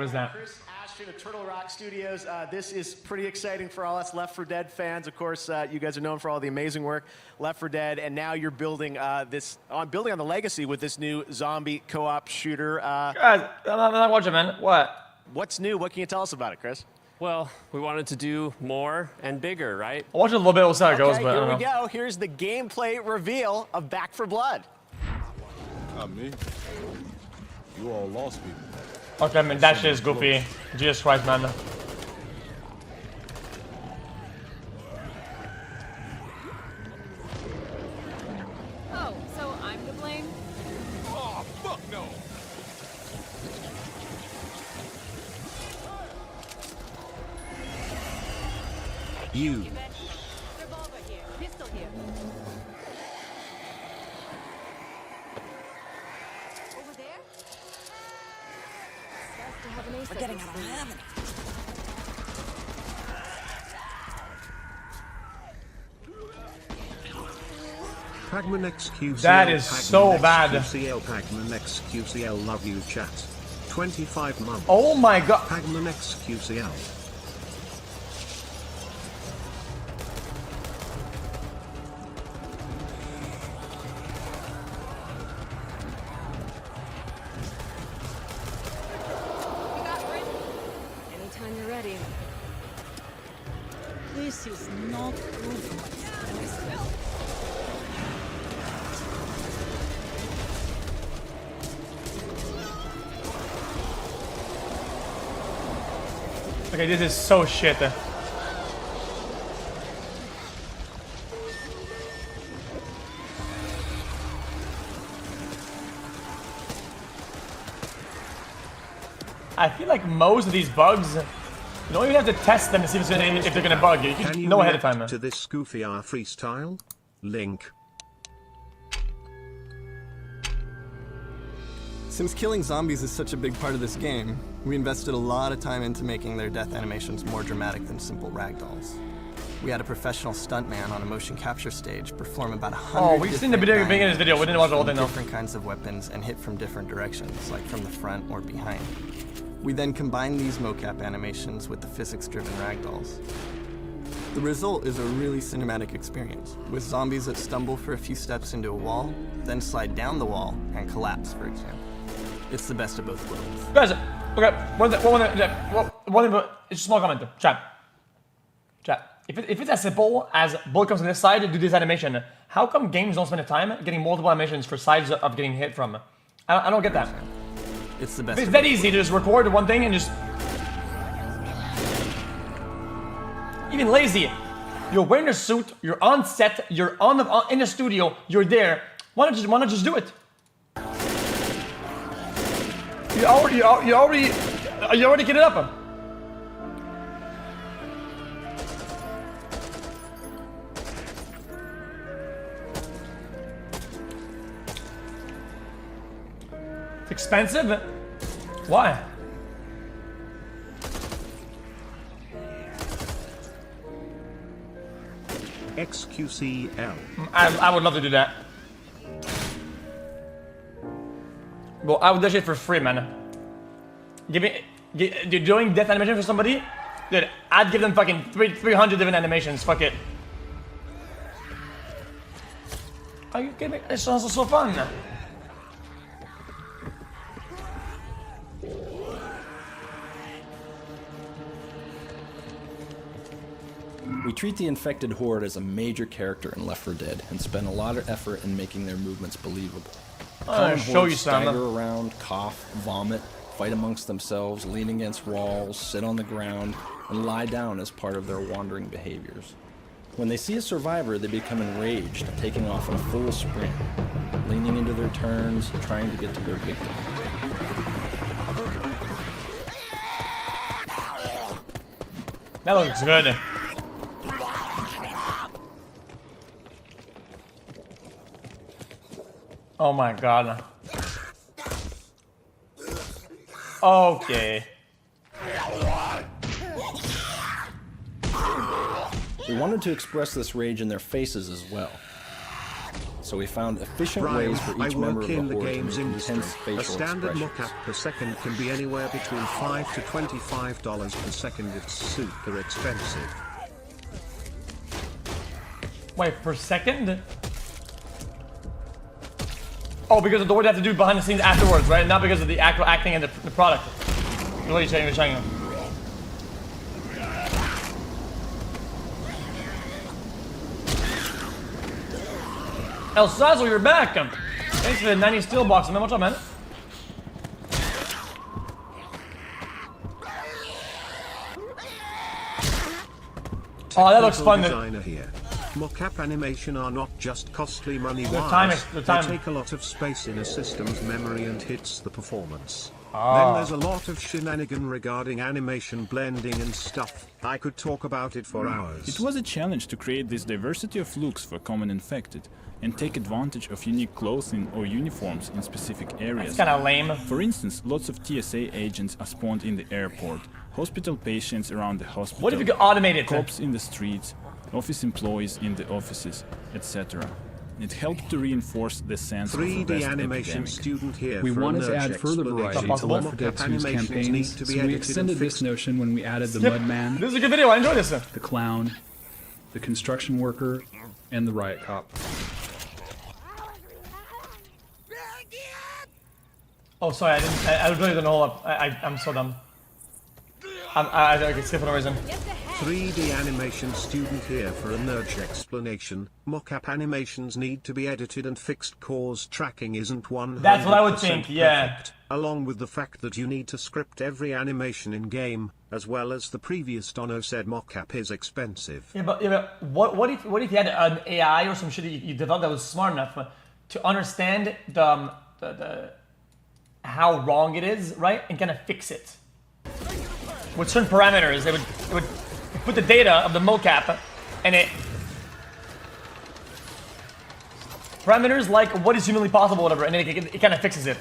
is that? Chris Ashton of Turtle Rock Studios. This is pretty exciting for all us Left 4 Dead fans. Of course, you guys are known for all the amazing work Left 4 Dead, and now you're building building on the legacy with this new zombie co-op shooter. Guys, I'm not watching, man. What? What's new? What can you tell us about it, Chris? Well, we wanted to do more and bigger, right? I'll watch a little bit. We'll see how it goes, but here we go. Here's the gameplay reveal of Back 4 Blood. Not me. You all lost people. Okay, man, that shit is goofy. Jesus Christ, man. Oh, so I'm to blame? Oh, fuck no! You. Revolver here, pistol here. Over there? We're getting out of hand. Pagman XQCL. That is so bad. XQCL Pagman XQCL, love you chat. 25 months. Oh my god. Pagman XQCL. Anytime you're ready. This is not over. Okay, this is so shit. I feel like most of these bugs, you don't even have to test them to see if they're gonna bug you. You can know ahead of time, man. To this goofy freestyle? Link. Since killing zombies is such a big part of this game, we invested a lot of time into making their death animations more dramatic than simple ragdolls. We had a professional stuntman on a motion capture stage perform about 100 Oh, we've seen the video beginning of this video. We didn't watch the whole thing though. Different kinds of weapons and hit from different directions, like from the front or behind. We then combined these mocap animations with the physics-driven ragdolls. The result is a really cinematic experience, with zombies that stumble for a few steps into a wall, then slide down the wall and collapse, for example. It's the best of both worlds. Guys, okay, one thing, it's a small comment. Chat. If it's as simple as bullet comes on this side, do this animation, how come games don't spend the time getting multiple animations for sides of getting hit from? I don't get that. It's the best. It's that easy to just record one thing and just... Even lazy. You're wearing a suit, you're on set, you're in the studio, you're there. Why not just do it? You already get it up. It's expensive? Why? XQCL. I would love to do that. Well, I would do shit for free, man. You're doing death animation for somebody? Dude, I'd give them fucking 300 different animations. Fuck it. Are you kidding me? It sounds so fun. We treat the infected horde as a major character in Left 4 Dead and spend a lot of effort in making their movements believable. I'll show you some. Stagger around, cough, vomit, fight amongst themselves, lean against walls, sit on the ground, and lie down as part of their wandering behaviors. When they see a survivor, they become enraged, taking off in a full sprint, leaning into their turns, trying to get to their victim. That looks good. Oh my god. Okay. We wanted to express this rage in their faces as well. so we found efficient Brian, ways for I each member work of the in the horde to game's make industry. intense facial A standard expressions. mocap per second can be anywhere between $5 to $25 per second. It's super expensive. Wait, per second? Oh, because of the work they have to do behind the scenes afterwards, right? Not because of the actual acting and the product. What are you saying? El Sazo, you're back! Thanks for the 90 steel box, man. What's up, man? Oh, that looks fun. Designer here. Mocap animation are not just costly money-wise. They They take a lot of space in a system's memory and hits the performance. Ah. Then there's a lot of shenanigan regarding animation blending and stuff. I could talk about it for hours. It was a challenge to create this diversity of looks for common infected and take advantage of unique clothing or uniforms in specific areas. It's kinda lame. For instance, lots of TSA agents are spawned in the airport, hospital patients around the hospital. What if you could automate it? Cops in the streets, office employees in the offices, etc. It helped to reinforce the sense of a 3D vast animation epidemic. student here. We for wanted a to add nerd further variety to explanation. Left 4 Dead Mocap 2's animations campaigns, need to be so we edited extended and this fixed. notion when we added the Yep. Mudman, This is a good video. I enjoy this. the Clown, the Construction Worker, and the Riot Cop. Oh, sorry, I really don't hold up. I'm so dumb. I can skip for no reason. 3D animation student here for a nerd explanation. Mocap animations need to be edited and fixed cause tracking isn't 100% That's what I would think, yeah. perfect, along with the fact that you need to script every animation in game, as well as the previous Dono said mocap is expensive. Yeah, but what if you had an AI or some shit that you developed that was smart enough to understand the how wrong it is, right, and kind of fix it with certain parameters. It would put the data of the mocap and it parameters like what is humanly possible, whatever, and then it kind of fixes it.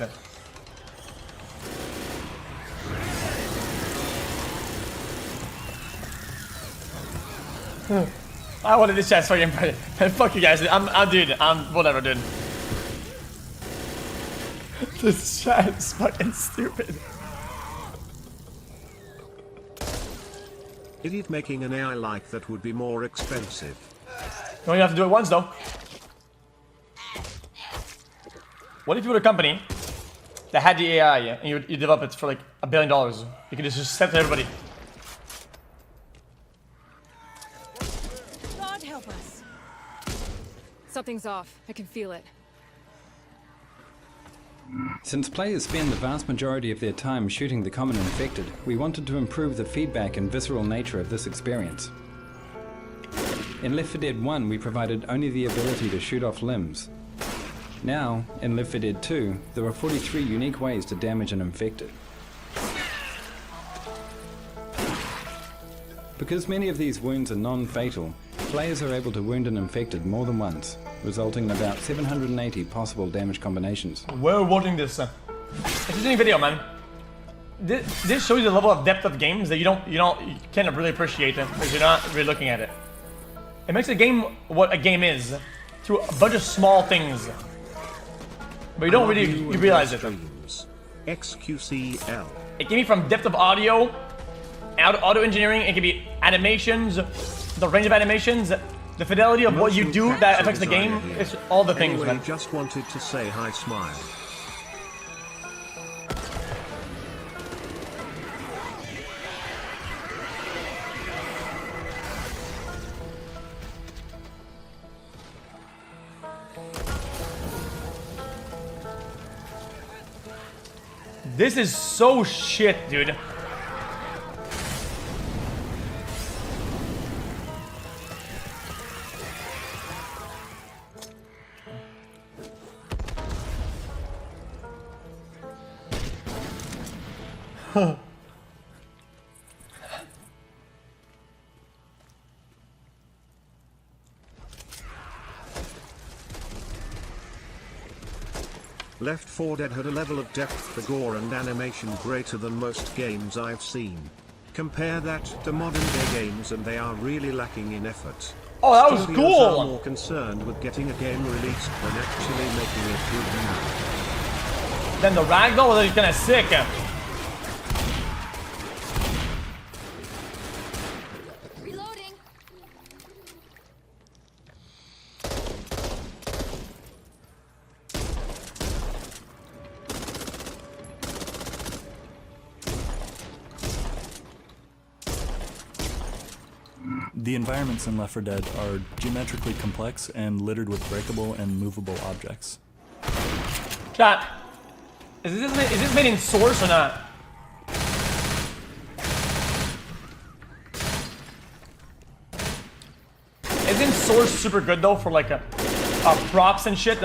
I wanted this chat fucking fuck you guys. I'm whatever, dude. This chat is fucking stupid. Idiot, making an AI like that would be more expensive. You only have to do it once though. What if you were a company that had the AI and you develop it for like $1 billion? You could just send it to everybody. God help us. Something's off. I can feel it. Since players spend the vast majority of their time shooting the common infected, we wanted to improve the feedback and visceral nature of this experience. In Left 4 Dead 1, we provided only the ability to shoot off limbs. Now, in Left 4 Dead 2, there are 43 unique ways to damage an infected. Because many of these wounds are non-fatal, players are able to wound an infected more than once, resulting in about 780 possible damage combinations. We're watching this. Interesting video, man. This shows you the level of depth of games that you can't really appreciate it because you're not really looking at it. It makes a game what a game is through a bunch of small things, but you don't really realize it. xQcL. It can be from depth of audio, auto engineering. It can be animations, the range of animations, the fidelity of what you do that affects the game. It's all the things, Anyway, man. just wanted to say hi, smile. This is so shit, dude. Left 4 Dead had a level of depth to gore and animation greater than most games I've seen. Compare that to modern day games and they are really lacking in effort. Oh, that was Studios are cool. more concerned with getting a game released than actually making it good now. Then the ragdoll was kind of sick. Reloading. The environments in Left 4 Dead are geometrically complex and littered with breakable and movable objects. Chat, is this made in Source or not? Isn't Source super good though for like props and shit?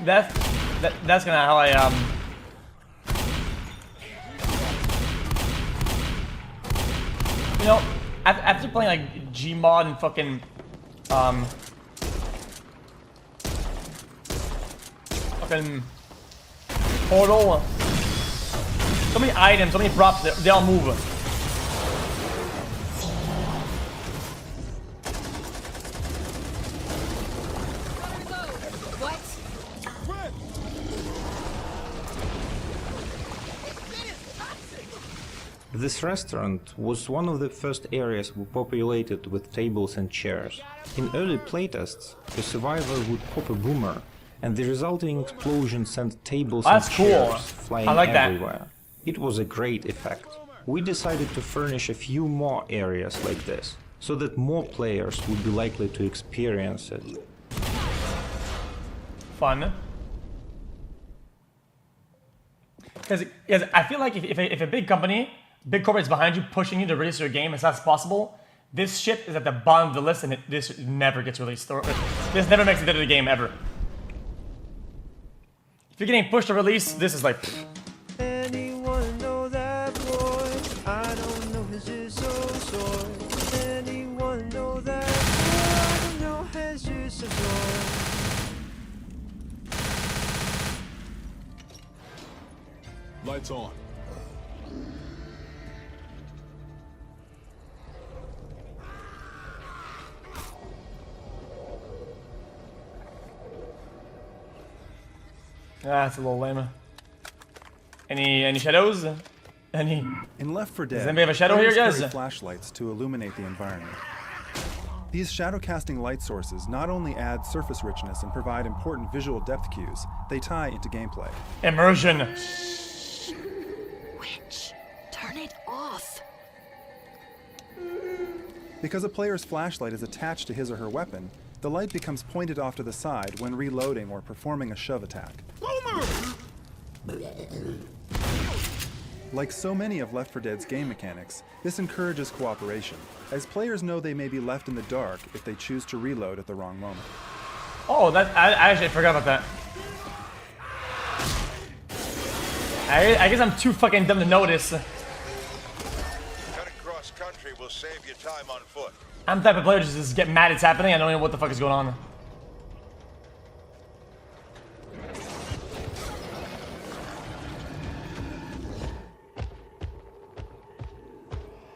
That's kind of how I you know, after playing like Gmod and fucking fucking Portal, so many items, so many props, they all move. What? This restaurant was one of the first areas we populated with tables and chairs. In early playtests, the survivor would pop a boomer, and the resulting explosion sent tables and chairs flying everywhere. It was a great effect. We decided to furnish a few more areas like this, so that more players would be likely to experience it. Fun. Because I feel like if a big company, big corporate's behind you, pushing you to release your game as fast as possible, this shit is at the bottom of the list and this never gets released. Or, this never makes it into the game ever. If you're getting pushed to release, this is like... Anyone know that boy? I don't know his Jesus or anyone know that boy? I don't know his Jesus or Lights on. That's a little lame. Any shadows? Any? In Left 4 Dead, does anybody have a shadow here, guys? carry flashlights to illuminate the environment. These shadow casting light sources not only add surface richness and provide important visual depth cues, they tie into gameplay. Immersion. Witch, turn it off. Because a player's flashlight is attached to his or her weapon, the light becomes pointed off to the side when reloading or performing a shove attack. Like so many of Left 4 Dead's game mechanics, this encourages cooperation, as players know they may be left in the dark if they choose to reload at the wrong moment. Oh, I actually forgot about that. I guess I'm too fucking dumb to notice. Cutting cross country will save you time on foot. I'm the type of player to just get mad it's happening. I don't know what the fuck is going on.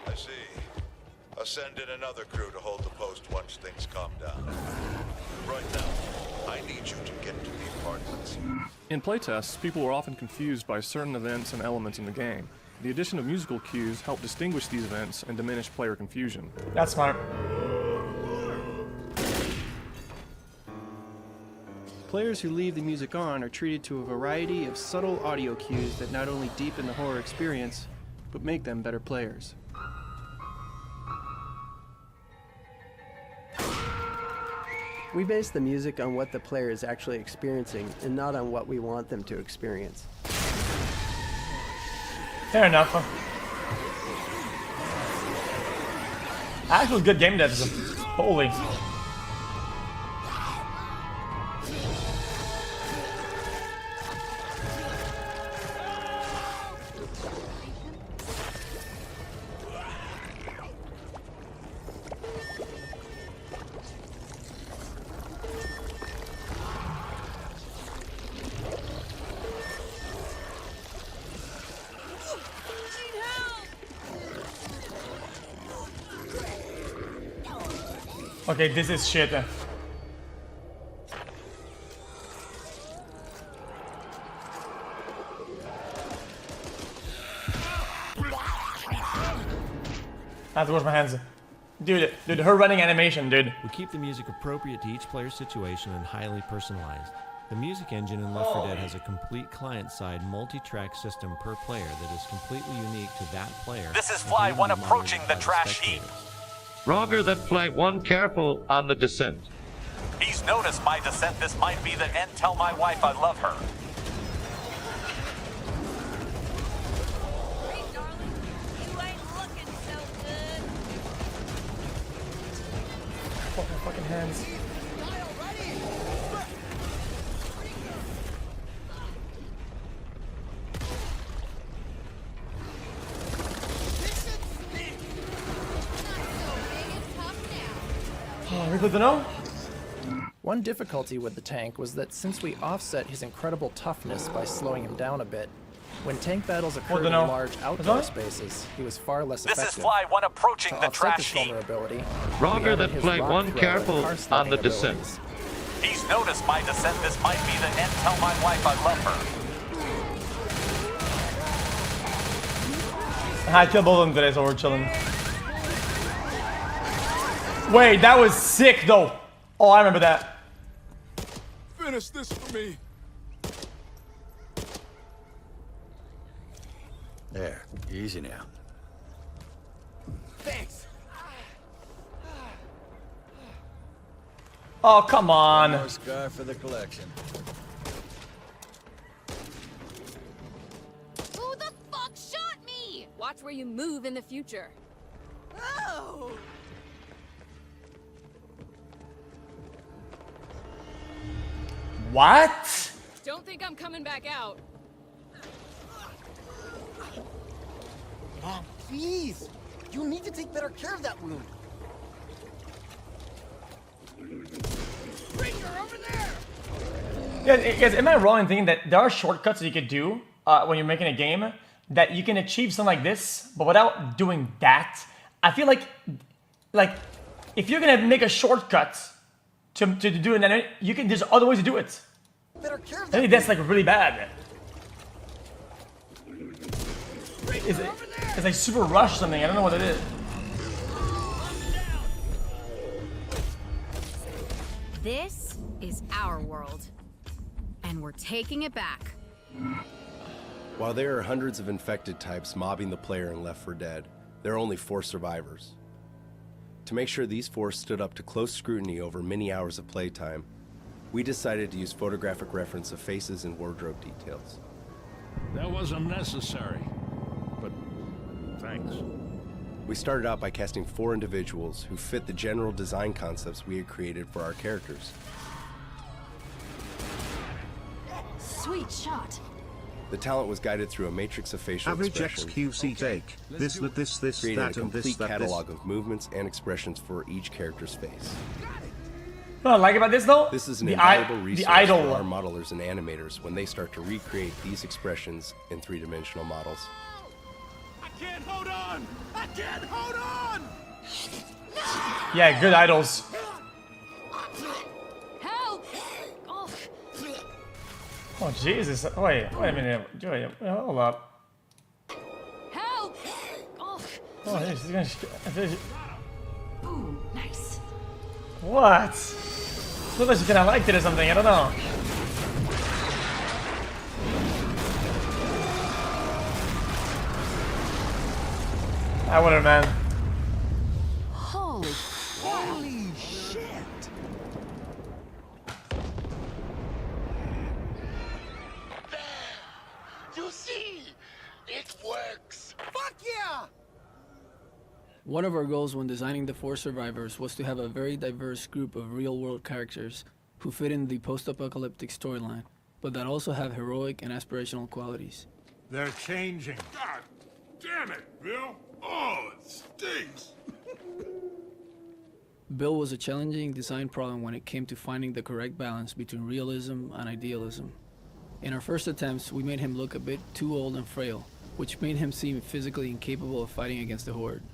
I see. I'll send in another crew to hold the post once things calm down. Right now, I need you to get to the apartments. In playtests, people were often confused by certain events and elements in the game. The addition of musical cues helped distinguish these events and diminish player confusion. That's smart. Players who leave the music on are treated to a variety of subtle audio cues that not only deepen the horror experience, but make them better players. We base the music on what the player is actually experiencing and not on what we want them to experience. Fair enough. Actual good game devs. Holy. Okay, this is shit. I have to wash my hands. Dude, her running animation, dude. We keep the music appropriate to each player's situation and highly personalized. The music engine in Left 4 Dead has a complete client-side multi-track system per player that is completely unique to that player. This is Fly 1 approaching the trash heap. Roger that, Flight 1. Careful on the descent. He's noticed my descent. This might be the end. Tell my wife I love her. Fuck my fucking hands. One difficulty with the tank was that since we offset his incredible toughness by slowing him down a bit, when tank battles occurred in large outdoor spaces, he was far less effective. This is Fly 1 approaching the trash heap. Roger that, Flight 1. Careful on the descent. He's noticed my descent. This might be the end. Tell my wife I love her. I killed both of them today, so we're chilling. Wait, that was sick though. Oh, I remember that. Finish this for me. There, easy now. Thanks. Oh, come on. One more scar for the collection. Who the fuck shot me? Watch where you move in the future. Oh! What? Don't think I'm coming back out. Mom, please! You need to take better care of that wound. Ranger, over there! Guys, am I wrong in thinking that there are shortcuts that you could do when you're making a game that you can achieve something like this, but without doing that? I feel like if you're gonna make a shortcut to do it, you can. There's other ways to do it. Better care of I think that's like really bad. It's like super rush something. I don't know what it is. This is our world, and we're taking it back. While there are hundreds of infected types mobbing the player in Left 4 Dead, there are only 4 survivors. To make sure these 4 stood up to close scrutiny over many hours of playtime, we decided to use photographic reference of faces and wardrobe details. That wasn't necessary, but thanks. We started out by casting 4 individuals who fit the general design concepts we had created for our characters. Sweet shot. The talent was guided through a matrix of facial Average expression. xQc take. This, creating that, a and complete this, that, catalog of movements and expressions for each character's face. What I like about this though, This is an the invaluable resource idol. for our modelers and animators when they start to recreate these expressions in 3-dimensional models. I can't hold on! I can't hold on! Yeah, good idols. Help! Oh. Oh Jesus! Wait a minute. Wait, hold up. Help! Oh. Oh, he's gonna. Ooh, nice. What? Looks like she kinda liked it or something. I don't know. I wouldn't, man. Holy shit! You see? It works! Fuck yeah! One of our goals when designing the 4 survivors was to have a very diverse group of real-world characters who fit in the post-apocalyptic storyline, but that also have heroic and aspirational qualities. They're changing. God damn it, Bill! Oh, it stinks! Bill was a challenging design problem when it came to finding the correct balance between realism and idealism. In our first attempts, we made him look a bit too old and frail, which made him seem physically incapable of fighting against the Horde.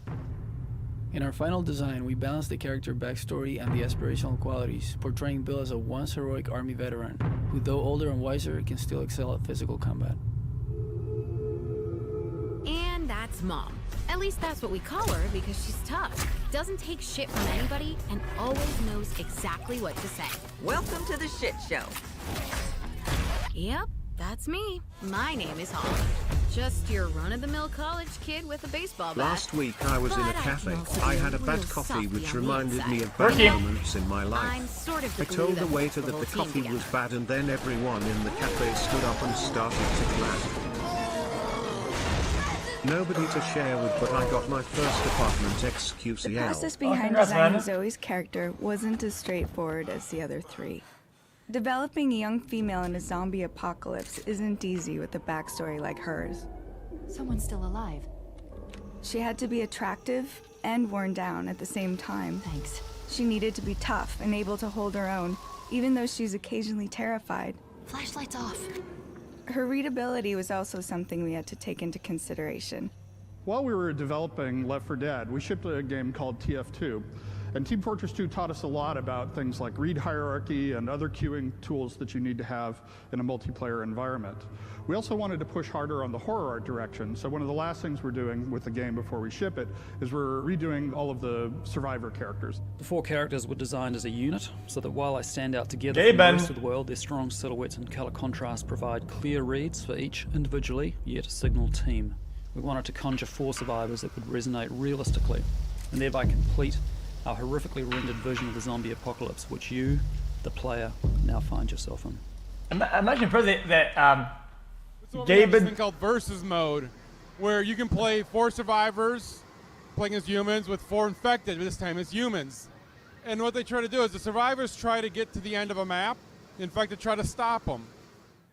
In our final design, we balanced the character backstory and the aspirational qualities, portraying Bill as a once heroic army veteran, who though older and wiser, can still excel at physical combat. And that's Mom. At least that's what we call her because she's tough, doesn't take shit from anybody, and always knows exactly what to say. Welcome to the shit show. Yep, that's me. My name is Holly. Just your run-of-the-mill college kid with a baseball bat. Last week I was in a cafe. I had a bad coffee which reminded me of bad Turkey. moments in my life. I'm sort of the I glue told the that waiter holds that the the whole coffee team was together. bad and then everyone in the cafe stood up and started to clap. Nobody to share with, but I got my first apartment xQc. The process behind designing Zoe's character wasn't as straightforward as the other three. Developing a young female in a zombie apocalypse isn't easy with a backstory like hers. Someone's still alive. She had to be attractive and worn down at the same time. Thanks. She needed to be tough and able to hold her own, even though she's occasionally terrified. Flashlights off. Her readability was also something we had to take into consideration. While we were developing Left 4 Dead, we shipped a game called TF2. And Team Fortress 2 taught us a lot about things like read hierarchy and other queuing tools that you need to have in a multiplayer environment. We also wanted to push harder on the horror art direction, so one of the last things we're doing with the game before we ship it is we're redoing all of the survivor characters. The 4 characters were designed as a unit, so that while they stand out together Hey, from the Ben. rest of the world, their strong silhouettes and colour contrast provide clear reads for each individually, yet a signal team. We wanted to conjure 4 survivors that would resonate realistically, and thereby complete our horrifically rendered version of the zombie apocalypse, which you, the player, now find yourself in. Imagine first that So we have this thing called versus mode, where you can play 4 survivors playing as humans with 4 infected, this time as humans. And what they try to do is the survivors try to get to the end of a map, the infected try to stop them.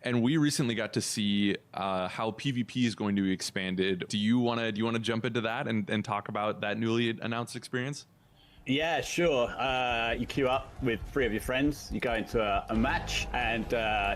And we recently got to see how PvP is going to be expanded. Do you want to jump into that and talk about that newly announced experience? Yeah, sure. You queue up with 3 of your friends. You go into a match, and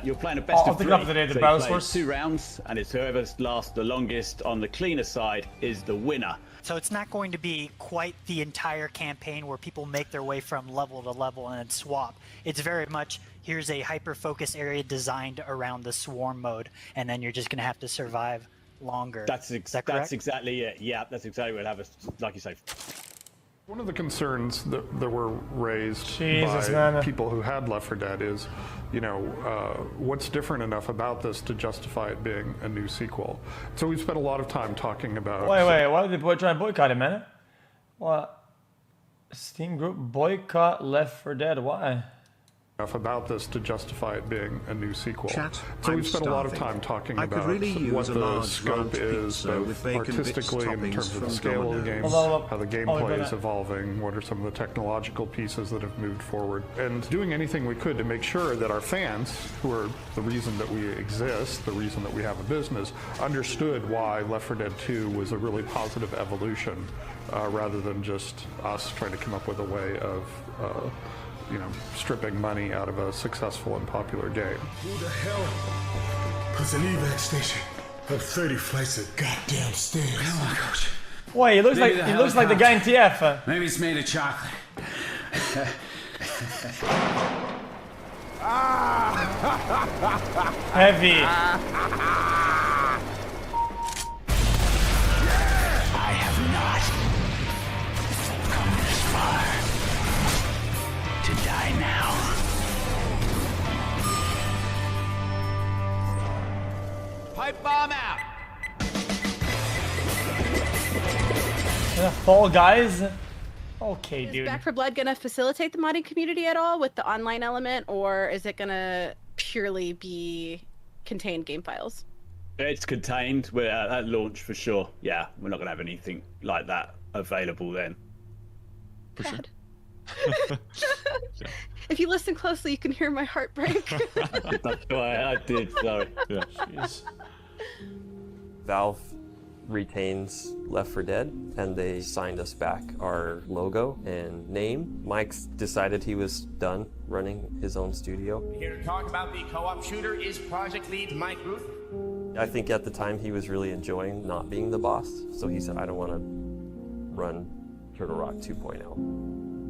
you're playing a best of 3. The So you play 2 rounds, and it's whoever lasts the longest on the cleaner side is the winner. So it's not going to be quite the entire campaign where people make their way from level to level and then swap. It's very much, here's a hyper-focus area designed around the swarm mode, and then you're just going to have to survive longer. That's exactly it. Yeah, that's exactly what happens. Like you say. One of the concerns that were raised Jesus, by man. people who had Left 4 Dead is, what's different enough about this to justify it being a new sequel? So we've spent a lot of time talking about... Wait, why did they try and boycott it, man? What? Steam group boycott Left 4 Dead, why? Enough about this to justify it being a new sequel. Chat, so I'm we've spent a lot of starving. time talking I could about really use what a the large scope round is, pizza both with bacon bits artistically in toppings terms of the from scale of the game, Domino's. how the gameplay is evolving, what are some of the technological pieces that have moved forward, and doing anything we could to make sure that our fans, who are the reason that we exist, the reason that we have a business, understood why Left 4 Dead 2 was a really positive evolution, rather than just us trying to come up with a way of stripping money out of a successful and popular game. Who the hell puts an evac station up 30 flights of goddamn stairs? Come on, coach. Wait, he looks like the guy in TF. Maybe it's made of chocolate. Heavy. I have not come this far to die now. Pipe bomb out! Fall Guys? Okay, Is dude. Back 4 Blood gonna facilitate the modding community at all with the online element, or is it gonna purely be contained game files? It's contained. We're at launch for sure. Yeah, we're not going to have anything like that available then. For sure. If you listen closely, you can hear my heart break. That's why I did, sorry. Yeah. Jeez. Valve retains Left 4 Dead, and they signed us back our logo and name. Mike's decided he was done running his own studio. Here to talk about the co-op shooter is project lead Mike Ruth. I think at the time he was really enjoying not being the boss, so he said, I don't want to run Turtle Rock 2.0.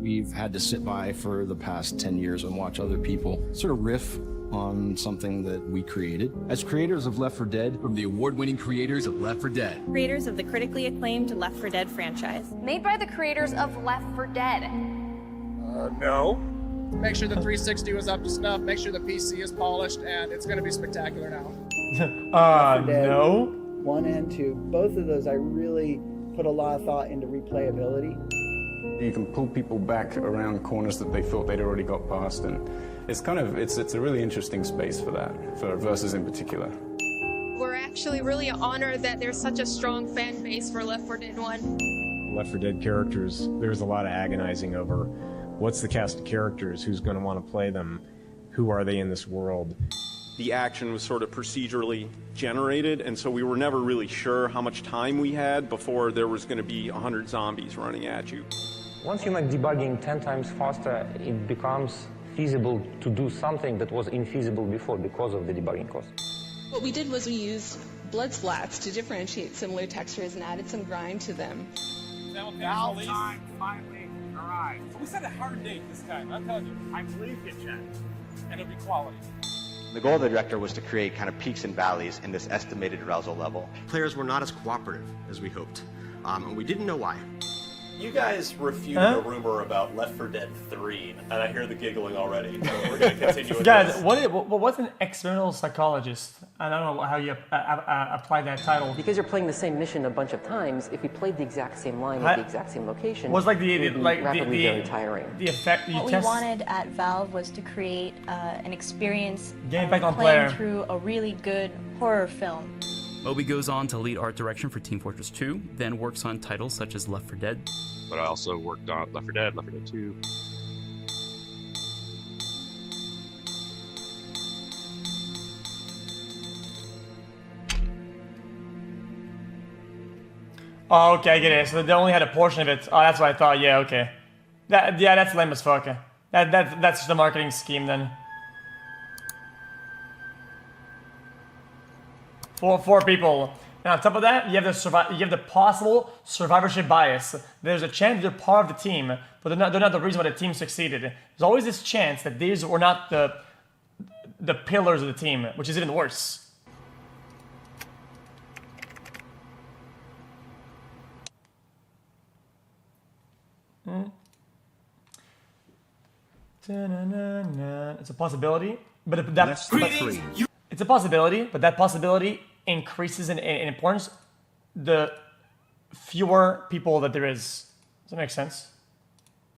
We've had to sit by for the past 10 years and watch other people sort of riff on something that we created. As creators of Left 4 Dead, from the award-winning creators of Left 4 Dead. Creators of the critically acclaimed Left 4 Dead franchise. Made by the creators of Left 4 Dead. No. Make sure the 360 was up to snuff, make sure the PC is polished, and it's going to be spectacular now. No. 1 and 2, both of those I really put a lot of thought into replayability. You can pull people back around corners that they thought they'd already got past, and it's kind of it's a really interesting space for that, for Versus in particular. We're actually really honored that there's such a strong fan base for Left 4 Dead 1. Left 4 Dead characters, there's a lot of agonizing over what's the cast of characters, who's going to want to play them, who are they in this world. The action was sort of procedurally generated, and so we were never really sure how much time we had before there was going to be 100 zombies running at you. Once you make debugging 10 times faster, it becomes feasible to do something that was infeasible before because of the debugging cost. What we did was we used blood splats to differentiate similar textures and added some grind to them. Now time finally arrived. We set a hard date this time, I'm telling you. I believe you, Chen. And it'll be quality. The goal of the director was to create kind of peaks and valleys in this estimated arousal level. Players were not as cooperative as we hoped, and we didn't know why. You guys refuted a rumor about Left 4 Dead 3, and I hear the giggling already. So we're going to continue with Guys, this. what's an experimental psychologist? I don't know how you apply that title. Because you're playing the same mission a bunch of times, if we played the exact same line at the exact same location, was like it would be rapidly very tiring. The effect you what test. we wanted at Valve was to create an experience Game impact on playing player. through a really good horror film. Obi goes on to lead art direction for Team Fortress 2, then works on titles such as Left 4 Dead. But I also worked on Left 4 Dead, Left 4 Dead 2. Oh, okay, I get it. So they only had a portion of it. Oh, that's what I thought. Yeah, okay. That's lame as fuck. That's just a marketing scheme then. Four people. And on top of that, you have the possible survivorship bias. There's a chance they're part of the team, but they're not the reason why the team succeeded. There's always this chance that these were not the pillars of the team, which is even worse. It's a possibility, but it's a possibility, but that possibility increases in importance the fewer people that there is. Does that make sense?